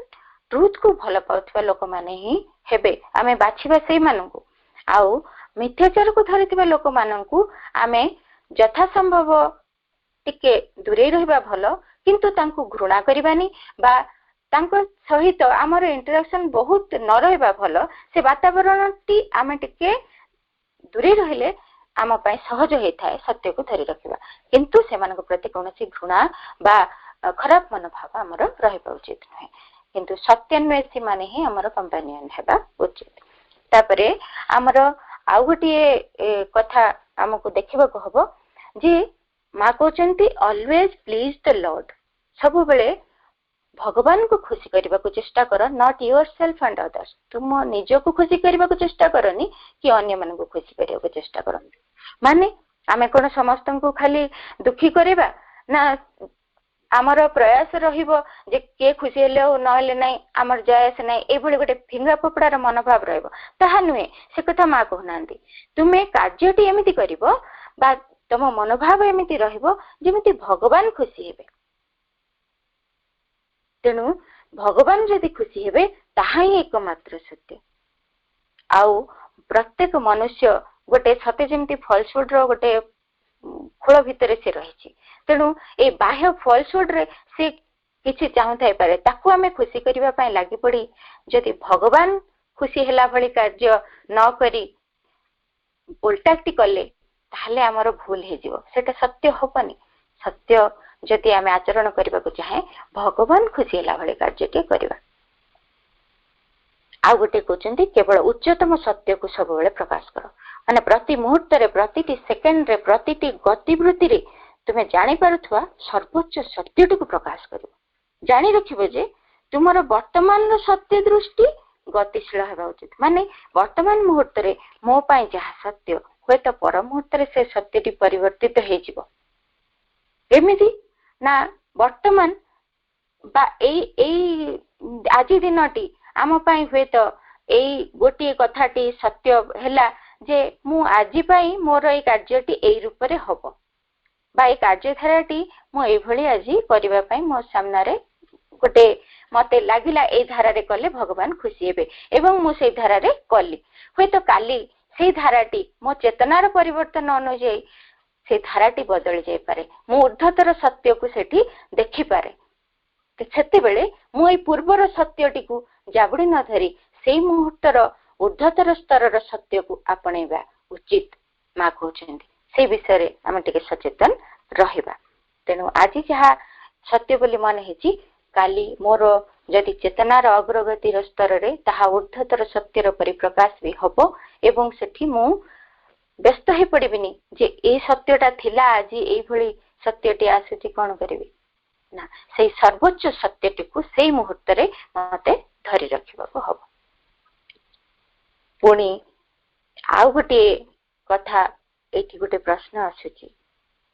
ଟ୍ରୁଥକୁ ଭଲ ପାଉଥିବା ଲୋକମାନେ ହିଁ ହେବେ। ଆମେ ବାଛିବା ସେଇମାନଙ୍କୁ। ଆଉ ମିଥ୍ୟାଚାରକୁ ଧରିଥିବା ଲୋକମାନଙ୍କୁ ଆମେ ଯଥାସମ୍ଭବ ଟିକେ ଦୂରେଇ ରହିବା ଭଲ, କିନ୍ତୁ ତାଙ୍କୁ ଘୃଣା କରିବାନି ବା ତାଙ୍କ ସହିତ ଆମର ଇଣ୍ଟରାକ୍ସନ ବହୁତ ନ ରହିବା ଭଲ। ସେ ବାତାବରଣଟି ଆମେ ଟିକେ ଦୂରେଇ ରହିଲେ ଆମ ପାଇଁ ସହଜ ହେଇଥାଏ ସତ୍ୟକୁ ଧରି ରଖିବା। କିନ୍ତୁ ସେମାନଙ୍କ ପ୍ରତି କୌଣସି ଘୃଣା ବା ଖରାପ ମନୋଭାବ ଆମର ରହିବା ଉଚିତ ନୁହେଁ। କିନ୍ତୁ ସତ୍ୟାନ୍ୱେଷୀ ମାନେ ହିଁ ଆମର କମ୍ପାନିଅନ ହେବା ଉଚିତ। ତାପରେ ଆମର ଆଉ ଗୋଟିଏ କଥା ଆମକୁ ଦେଖିବାକୁ ହବ ଯେ ମା କହୁଛନ୍ତି ଅଲୱେଜ ପ୍ଲିଜ ଦ ଲର୍ଡ। ସବୁବେଳେ ଭଗବାନଙ୍କୁ ଖୁସି କରିବାକୁ ଚେଷ୍ଟା କର, not your self and others. ତୁମ ନିଜକୁ ଖୁସି କରିବାକୁ ଚେଷ୍ଟା କରନି କି ଅନ୍ୟମାନଙ୍କୁ ଖୁସି କରିବାକୁ ଚେଷ୍ଟା କରନି। ମାନେ ଆମେ କଣ ସମସ୍ତଙ୍କୁ ଖାଲି ଦୁଃଖୀ କରିବା ନା? ଆମର ପ୍ରୟାସ ରହିବ ଯେ କିଏ ଖୁସି ହେଲେ ଆଉ ନହେଲେ ନାହିଁ, ଆମର ଯାଏ ଆସେ ନାହିଁ, ଏଇଭଳି ଗୋଟେ ଫିଙ୍ଗା ଫୋପଡ଼ାର ମନୋଭାବ ରହିବ। ତାହା ନୁହେଁ, ସେ କଥା ମା କହୁନାହାନ୍ତି। ତୁମେ କାର୍ଯ୍ୟଟି ଏମିତି କରିବ ବା ତମ ମନୋଭାବ ଏମିତି ରହିବ ଯେମିତି ଭଗବାନ ଖୁସି ହେବେ। ତେଣୁ ଭଗବାନ ଯଦି ଖୁସି ହେବେ ତାହା ହିଁ ଏକମାତ୍ର ସତ୍ୟ। ଆଉ ପ୍ରତ୍ୟେକ ମନୁଷ୍ୟ ଗୋଟେ ସତେ ଯେମିତି ଫଲସୁଡର ଗୋଟେ ଖୋଳ ଭିତରେ ସେ ରହିଛି। ତେଣୁ ଏ ବାହ୍ୟ ଫଲସୁଡରେ ସେ କିଛି ଚାହୁଁଥାଇପାରେ, ତାକୁ ଆମେ ଖୁସି କରିବା ପାଇଁ ଲାଗି ପଡି ଯଦି ଭଗବାନ ଖୁସି ହେଲା ଭଳି କାର୍ଯ୍ୟ ନ କରି ଓଲଟାଟି କଲେ ତାହେଲେ ଆମର ଭୁଲ ହେଇଯିବ, ସେଟା ସତ୍ୟ ହବନି। सत्य जदि आम आचरण करने को चाहे भगवान खुशी है भाई कार्य करवा। आ गोटे कहते केवल उच्चतम सत्य को सब बेले प्रकाश कर माने प्रति मुहूर्त प्रति सेकेंड रे प्रति गतिवृत्ति रे तुम्हें जानी पारुथवा सर्वोच्च सत्यटी को प्रकाश कर जानी रखिबो जे तुमर वर्तमान सत्य दृष्टि गतिशील होगा उचित माने वर्तमान मुहूर्त रे मो पाई जहा सत्य हुए तो पर मुहूर्त रे से सत्यटी परिवर्तित हो जिवो एमिति ना वर्तमान बा ए आज दिनटी आम पाई हुए तो एई गोटे कथाटी सत्य हैला जे मु आज पाई मोर ए कार्यटी एई रूप रे हबो बा ए कार्यधाराटी मु एई भली आज करिवा पाई मो सामना रे गोटे मते लागिला ए धारा रे कले भगवान खुशी हेबे एवं मु सेई धारा रे कली हुए तो काली सेई धाराटी मो चेतनार परिवर्तन अनुଯାयी से धाराटी बदल जाई पारे मु ऊर्ध्वतर सत्य को सेठी देखि पारे सेते बेले मु ए पूर्वर सत्यटी को जाबुड़ी न धरी सेई मुहूर्तर ऊर्ध्वतर स्तर सत्य को आपणेबा उचित मां कहउछन्ती से विषय रे हम टिके सचेतन रहिबा। तेनु आज जहा सत्य बोली मन हेची काली मोर जदि चेतनार अग्रगतिर स्तर रे ताहा ऊर्ध्वतर सत्यर परिप्रकाश भी हबो एवं सेठी मु व्यस्त हे पड़िबिनी जे ए सत्यटा थिला आज एई भली सत्यटी आसीची कोन करिवि ना सेई सर्वोच्च सत्यटी को सेई मुहूर्त रे मते धरि रखिबा को हबो। पुणी आउ गोटे कथा एठी गोटे प्रश्न आछुची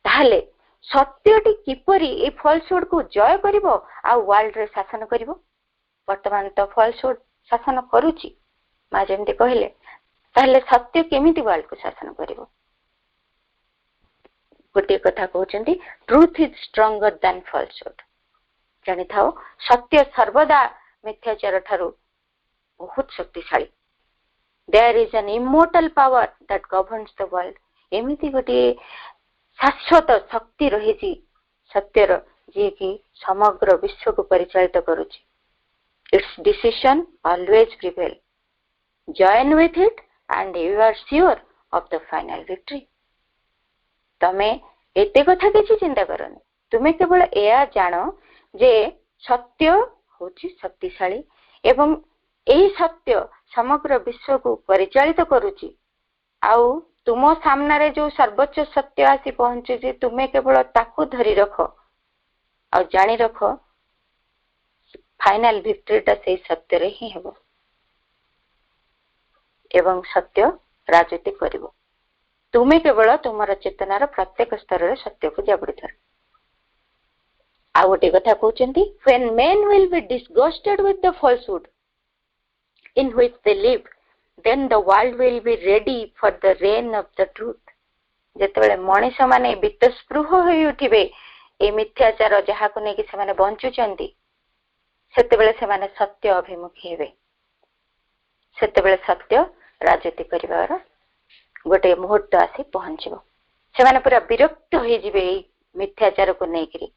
ताहले सत्यटी किपरि ए फॉल्सहुड को जय करिवो आ वर्ल्ड रे शासन करिवो वर्तमान तो फॉल्सहुड शासन करूची मा जेमते कहले ताहले सत्य केमिति वर्ल्ड को शासन करिवो गोटे कथा कहउचंती truth is stronger than falsehood जानि थाओ सत्य सर्वदा मिथ्याचार ठारू बहुत शक्तिशाली there is an immortal power that governs the world एमिति गोटे शाश्वत शक्ति रही सत्यर जी की समग्र विश्व को परिचालित करुची its decision always prevail join with it and you are sure of the final victory. तमे एते कथा किछि चिंता करनी तुमे केवल एया जानो जे सत्य होची शक्तिशाली एवं एही सत्य समग्र विश्व को परिचालित करुची आउ तुम सामना रे जो सर्वोच्च सत्य आसी पहुंचे जे तुमे केवल ताकू धरी रख आ जानी रख फाइनल विक्ट्रीटा से सत्य रे ही हेबो एवं सत्य राजनीति करिवो तुमे केवल तुमर चेतनार प्रत्येक स्तर रे सत्य को जाबुड़ी धर। आ गोटे कथा कहउचंती when men will be disgusted with the falsehood in which they live then the world will be ready for the reign of the truth। जेतेबेले Manish माने वितस्पृह होई उठिबे ए मिथ्याचार जहा को नै कि से माने बंचुचंती सेतेबेले से माने सत्य अभिमुखी हेबे सेतेबेले सत्य राजनीति करिवार गोटे मुहूर्त आसी पहुंचबो से माने पूरा विरक्त होई जिबे मिथ्याचार को नै करी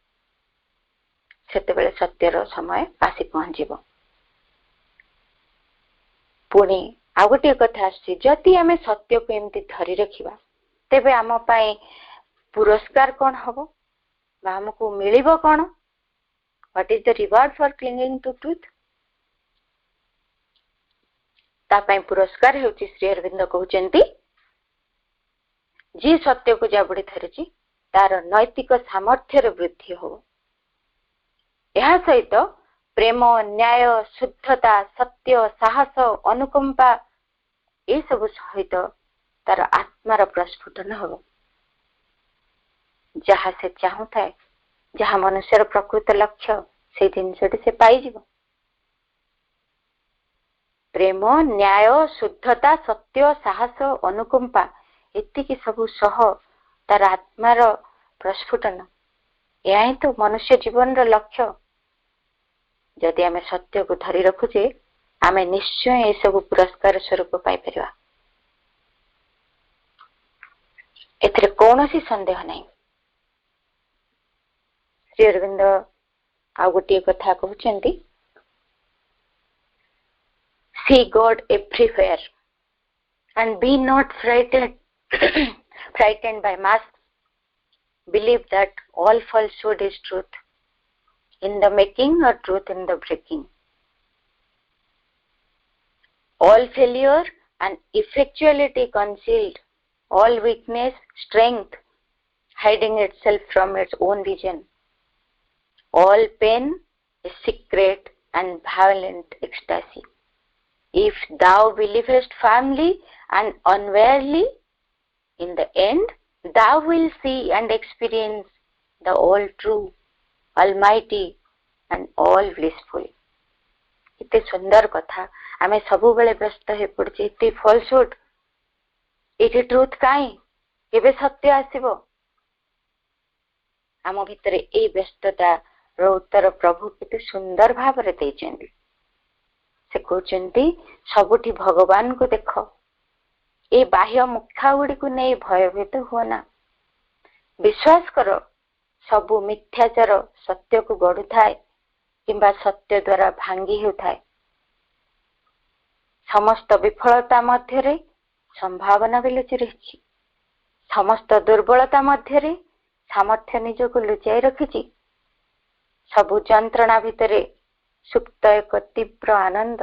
सेतेबेले सत्यर समय आसी पहुंचबो। पुणी आ गोटे कथा आछि जति आमे सत्य को एमती धरी रखिबा तेबे आम पाई पुरस्कार कोन हबो बा हमको मिलिबो कोन what is the reward for clinging to truth ता पाई पुरस्कार हेउची श्री अरविंद कहउचंती जी सत्य को जाबुड़ी धरिची तार नैतिक सामर्थ्य वृद्धि हो यह सहित प्रेम न्याय शुद्धता सत्य साहस अनुकंपा ये सब सहित तार आत्मार प्रस्फुटन हो जहाँ से चाहू थाए जहाँ मनुष्यर प्रकृत लक्ष्य से जिनसटी से पाई जीव प्रेम न्याय शुद्धता सत्य साहस अनुकंपा एतिकी सब सह तार आत्मार प्रस्फुटन यह ही तो मनुष्य जीवन रो लक्ष्य जदि आमे सत्य को धरी रखुचे आमे निश्चय ये सब पुरस्कार स्वरूप पाई परिवा एथरे कौनसी संदेह नहीं। श्री अरविंद आ गोटे कथा कहउचंती see God everywhere and be not frightened by masks believe that all falsehood is truth in the making or truth in the breaking. All failure and effectuality concealed, all weakness, strength hiding itself from its own vision. All pain is secret and violent ecstasy. If thou believest firmly and unwarily, in the end thou wilt see and experience the all true, almighty and all blissful. इते सुंदर कथा आमे सबु बेले व्यस्त हे पड़छि इते falsehood इते truth काई केबे सत्य आसीबो आम भितरे ए व्यस्तता रो उत्तर प्रभु केते सुंदर भाव रे दैछन्ति से कहउछन्ति सबुठी भगवान को देखो ए बाह्य मुखा गुडी को नै भयभीत हो ना विश्वास करो सबु मिथ्याचार सत्य को गढु थाए किंबा सत्य द्वारा भांगी होताए समस्त विफलता मध्यरे संभावना भी लुचि रही समस्त दुर्बलता मध्यरे सामर्थ्य निज को लुचाई रखिछि सबु जंत्रणा भितरे सुप्त एक तीव्र आनंद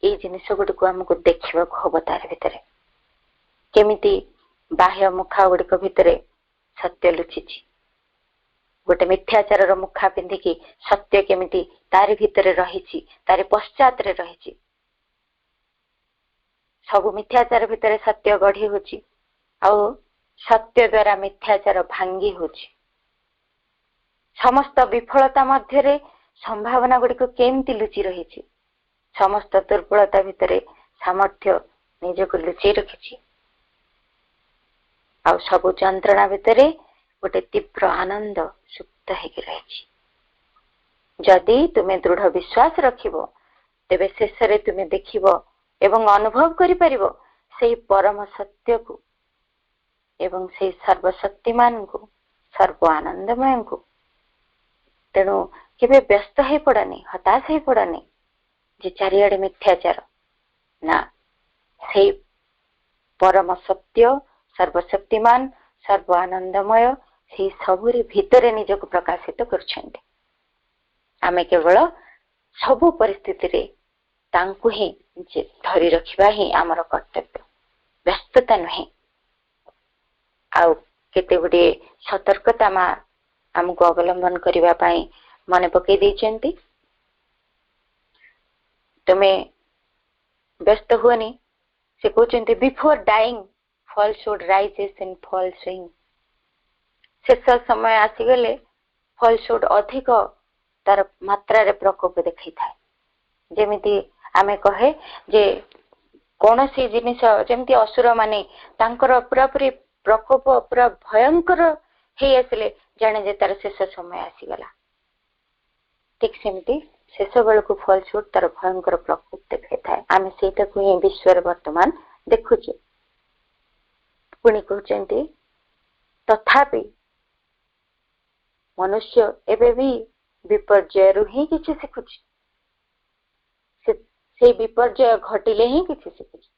ए जिनिस गुडी को हमको देखिबा को हबो तार भितरे केमिति बाह्य मुखा गुडी को भितरे सत्य लुचिछि गोटे मिथ्याचार मुखा पिंधिकी सत्य केमिति तारि भितरे रहिछि तारि पश्चात रे रहिछि सबु मिथ्याचार भितरे सत्य गढ़ी होछि आ सत्य द्वारा मिथ्याचार भांगी होछि समस्त विफलता मध्यरे संभावना गुडी को केमिति लुचि रहिछि समस्त दुर्बलता भितरे सामर्थ्य निज को लुचि रखिछि आ सबु जंत्रणा भितरे गोटे तीव्र आनंद सुप्त हेकि रहिछि जदि तुम्हें दृढ़ विश्वास रखिबो तेबे शेषरे तुम्हें देखिबो एवं अनुभव करि परिबो सेही परम सत्य को एवं सेही सर्वशक्तिमान को सर्व आनंदमय को तेणु केबे व्यस्त हे पड़ानी हताश हे पड़ानी जे चारियाडे मिथ्याचार ना सेही परम सत्य सर्वशक्तिमान सर्व आनंदमय से सबुरी भितरे निज को प्रकाशित करछन्ते आमे केवल सबु परिस्थिति रे तांकु ही धरी रखिबा ही आमर कर्तव्य व्यस्तता नहीं आउ केते गुडे सतर्कता मा हमको अवलंबन करिबा पई मने पकई दैछन्ती तमे व्यस्त हुअनी से कहउछन्ती before dying falsehood rises in full swing शेष समय आसीगले falsehood अधिक तार मात्रा रे प्रकोप देखै थाए जेमिति आमे कहे जे कोनोसी जिनिस जेमिति असुर माने तांकर पूरा पूरी प्रकोप पूरा भयंकर हे आसिले जाने जे तार शेष समय आसीगला ठीक सेमिति शेष बेल को falsehood तार भयंकर प्रकोप देखै थाए आमे सेटा को ही विश्व वर्तमान देखुचे पुणी कहते तथापि मनुष्य एबे भी विपर्जय रु ही किछि सिखुछि से विपर्जय घटिले ही किछि सिखुछि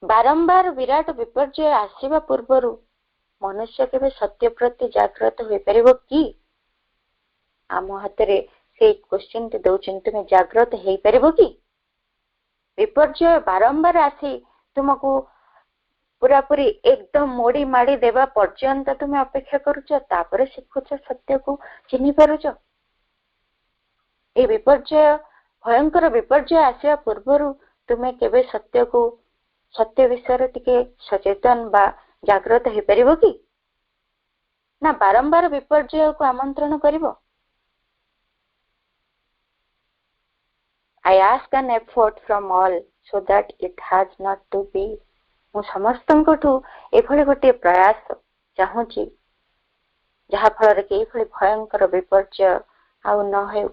बारंबार विराट विपर्जय आसीबा पूर्वरु मनुष्य केबे सत्य प्रति जागृत होई परिबो कि आम हातरे से क्वेश्चन ते दउछन तुमे जागृत हेई परिबो कि विपर्जय बारंबार आसी तुमको पूरा पूरी एकदम मोड़ी माड़ी देवा पर्यंत तुम्हें अपेक्षा करुच तापर शिखुच सत्य को चिन्ह पारुच ए विपर्जय भयंकर विपर्जय आसिया पूर्वरु तुम्हें केबे सत्य को सत्य विषय टिके सचेतन बा जागृत हे परिबो कि ना बारंबार विपर्जय को आमंत्रण करिवो I ask an effort from all so that it has not to be मु समस्तंकठु एभली गोटे प्रयास चाहूची जहा फल के एभली भयंकर विपर्जय आउ न हो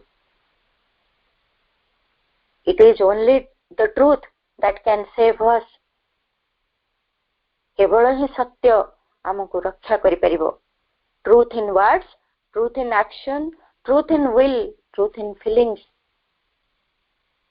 it is only the truth that can save us केवल ही सत्य हमको रक्षा करि परिबो truth in words truth in action truth in will truth in feelings